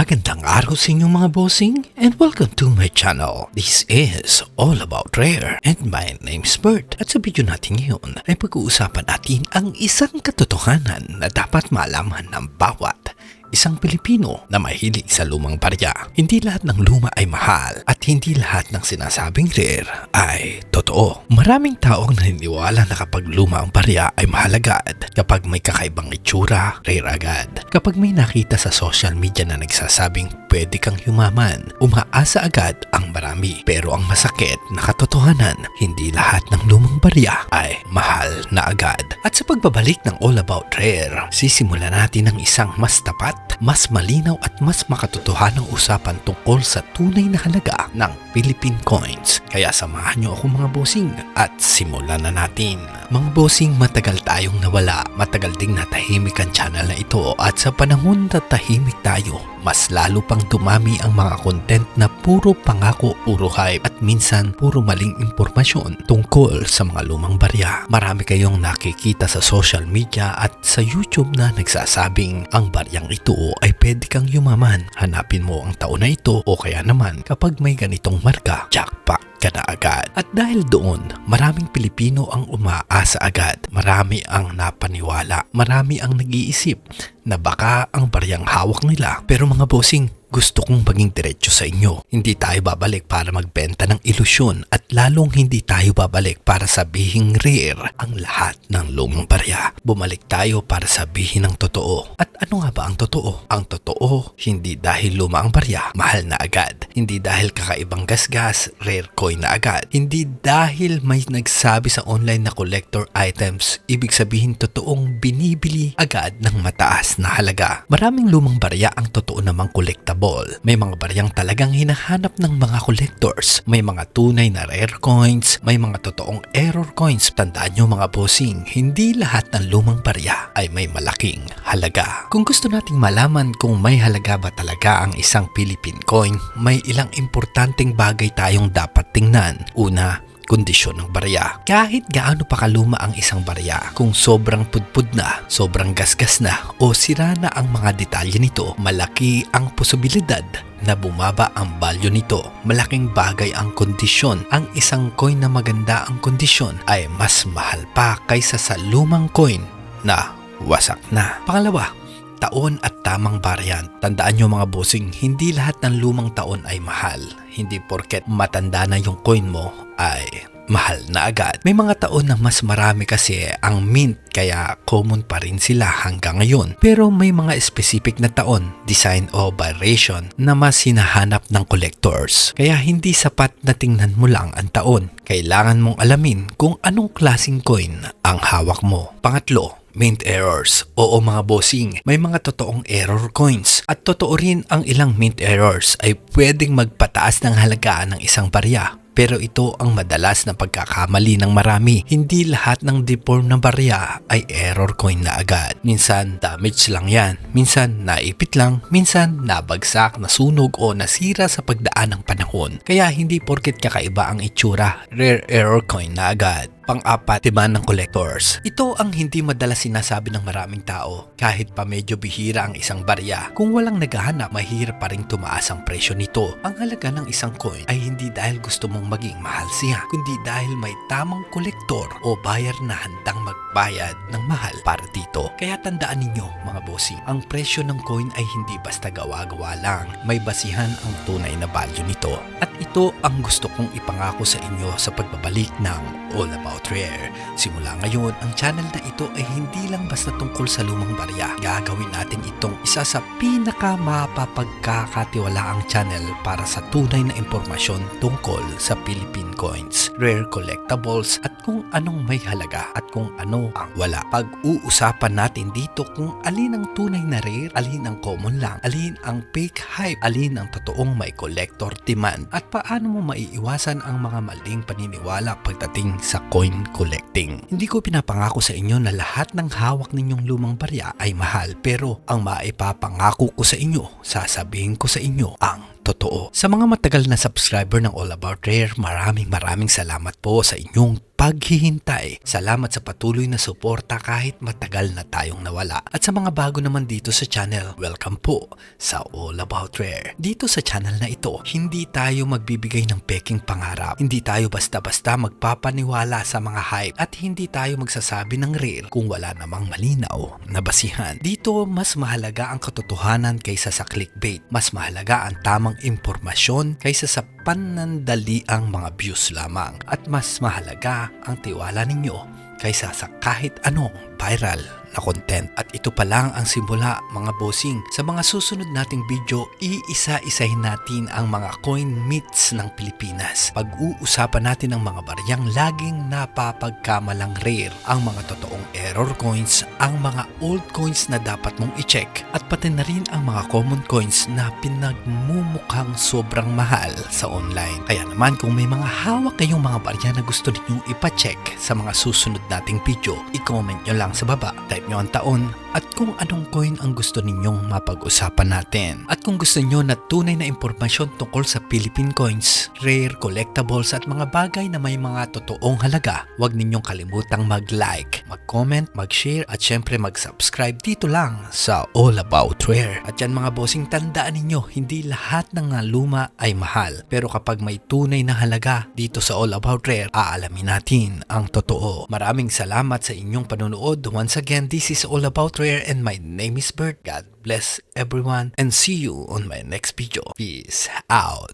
Magandang araw sa inyong mga bossing and welcome to my channel. This is all about rare and my name is Bert. At sa video natin ngayon ay pag-uusapan natin ang isang katotohanan na dapat malaman ng bawat isang Pilipino na mahilig sa lumang barya. Hindi lahat ng luma ay mahal at hindi lahat ng sinasabing rare ay totoo. Maraming taong naniniwala na kapag luma ang barya ay mahal agad. Kapag may kakaibang itsura, rare agad. Kapag may nakita sa social media na nagsasabing pwede kang yumaman, umaasa agad ang marami. Pero ang masakit na katotohanan, hindi lahat ng lumang barya ay mahal na agad. At sa pagbabalik ng All About Rare, sisimulan natin ng isang mas tapat, mas malinaw at mas makatotohanang usapan tungkol sa tunay na halaga ng Philippine coins. Kaya samahan niyo ako mga bossing at simulan na natin. Mga bossing, matagal tayong nawala, matagal ding natahimik ang channel na ito at sa panahon na tahimik tayo, mas lalo pang dumami ang mga content na puro pangako, puro hype at minsan puro maling impormasyon tungkol sa mga lumang barya. Marami kayong nakikita sa social media at sa YouTube na nagsasabing ang baryang ito ay pwede kang yumaman. Hanapin mo ang taon na ito o kaya naman kapag may ganitong marka, jackpot ka na agad. At dahil doon, maraming Pilipino ang umaasa agad. Marami ang napaniwala. Marami ang nag-iisip na baka ang baryang hawak nila. Pero mga bossing, gusto kong maging diretso sa inyo. Hindi tayo babalik para magbenta ng ilusyon at lalong hindi tayo babalik para sabihing rare ang lahat ng lumang barya. Bumalik tayo para sabihin ang totoo. At ano nga ba ang totoo? Ang totoo, hindi dahil luma ang barya, mahal na agad. Hindi dahil kakaibang gasgas, rare coin na agad. Hindi dahil may nagsabi sa online na collector items, ibig sabihin totoong binibili agad ng mataas na halaga. Maraming lumang barya ang totoo namang collectable. May mga baryang talagang hinahanap ng mga collectors. May mga tunay na rare coins, may mga totoong error coins. Tandaan nyo mga bossing, hindi lahat ng lumang barya ay may malaking halaga. Kung gusto nating malaman kung may halaga ba talaga ang isang Philippine coin, may ilang importanteng bagay tayong dapat tingnan. Una, kondisyon ng barya. Kahit gaano pa kaluma ang isang barya, kung sobrang pudpud na, sobrang gasgas na, o sira na ang mga detalye nito, malaki ang posibilidad na bumaba ang value nito. Malaking bagay ang kondisyon. Ang isang coin na maganda ang kondisyon ay mas mahal pa kaysa sa lumang coin na wasak na. Pangalawa, taon at tamang variant. Tandaan nyo mga bossing, hindi lahat ng lumang taon ay mahal. Hindi porket matanda na yung coin mo ay mahal na agad. May mga taon na mas marami kasi ang mint kaya common pa rin sila hanggang ngayon. Pero may mga specific na taon, design o variation na mas hinahanap ng collectors. Kaya hindi sapat na tingnan mo lang ang taon. Kailangan mong alamin kung anong klaseng coin ang hawak mo. Pangatlo, mint errors. Oo mga bossing, may mga totoong error coins. At totoo rin ang ilang mint errors ay pwedeng magpataas ng halaga ng isang barya. Pero ito ang madalas na pagkakamali ng marami. Hindi lahat ng deform na barya ay error coin na agad. Minsan damage lang yan. Minsan naipit lang. Minsan nabagsak, nasunog o nasira sa pagdaan ng panahon. Kaya hindi porket kakaiba ang itsura, rare error coin na agad. Pang-apat, demand ng collectors. Ito ang hindi madalas sinasabi ng maraming tao. Kahit pa medyo bihira ang isang barya, kung walang naghahanap, mahirap pa rin tumaas ang presyo nito. Ang halaga ng isang coin ay hindi dahil gusto mong maging mahal siya, kundi dahil may tamang kolektor o buyer na handang magbayad ng mahal para dito. Kaya tandaan ninyo mga bossing, ang presyo ng coin ay hindi basta gawa-gawa lang. May basihan ang tunay na value nito. At ito ang gusto kong ipangako sa inyo sa pagbabalik ng All About Rare. Simula ngayon, ang channel na ito ay hindi lang basta tungkol sa lumang barya. Gagawin natin itong isa sa pinaka mapapagkakatiwalaang channel para sa tunay na impormasyon tungkol sa Philippine coins, rare collectibles at kung anong may halaga at kung ano ang wala. Pag-uusapan natin dito kung alin ang tunay na rare, alin ang common lang, alin ang fake hype, alin ang totoong may collector demand at paano mo maiiwasan ang mga maling paniniwala pagdating sa coin collecting. Hindi ko pinapangako sa inyo na lahat ng hawak ninyong lumang barya ay mahal, pero ang maipapangako ko sa inyo, sasabihin ko sa inyo ang totoo. Sa mga matagal na subscriber ng All About Rare, maraming salamat po sa inyong paghihintay. Salamat sa patuloy na suporta kahit matagal na tayong nawala. At sa mga bago naman dito sa channel, welcome po sa All About Rare. Dito sa channel na ito, hindi tayo magbibigay ng peking pangarap. Hindi tayo basta-basta magpapaniwala sa mga hype at hindi tayo magsasabi ng rare kung wala namang malinaw na basihan. Dito, mas mahalaga ang katotohanan kaysa sa clickbait. Mas mahalaga ang tamang impormasyon kaysa sa panandali ang mga views lamang. At mas mahalaga ang tiwala ninyo kaysa sa kahit anong viral na content. At ito pa lang ang simula, mga bossing. Sa mga susunod nating video, iisa-isahin natin ang mga coin myths ng Pilipinas. Pag-uusapan natin ang mga baryang laging napapagkamalang rare, ang mga totoong error coins, ang mga old coins na dapat mong i-check, at pati na rin ang mga common coins na pinagmumukhang sobrang mahal sa online. Kaya naman, kung may mga hawak kayong mga barya na gusto ninyong ipa-check sa mga susunod nating video, i-comment nyo lang sa baba. Type nyo ang taon at kung anong coin ang gusto ninyong mapag-usapan natin. At kung gusto nyo na tunay na impormasyon tungkol sa Philippine coins, rare, collectibles at mga bagay na may mga totoong halaga, huwag ninyong kalimutang mag-like, mag-comment, mag-share at syempre mag-subscribe dito lang sa All About Rare. At yan mga bossing, tandaan ninyo, hindi lahat ng luma ay mahal. Pero kapag may tunay na halaga dito sa All About Rare, aalamin natin ang totoo. Maraming salamat sa inyong panonood. Once again, this is All About Rare and my name is Bert. God bless everyone and see you on my next video. Peace out.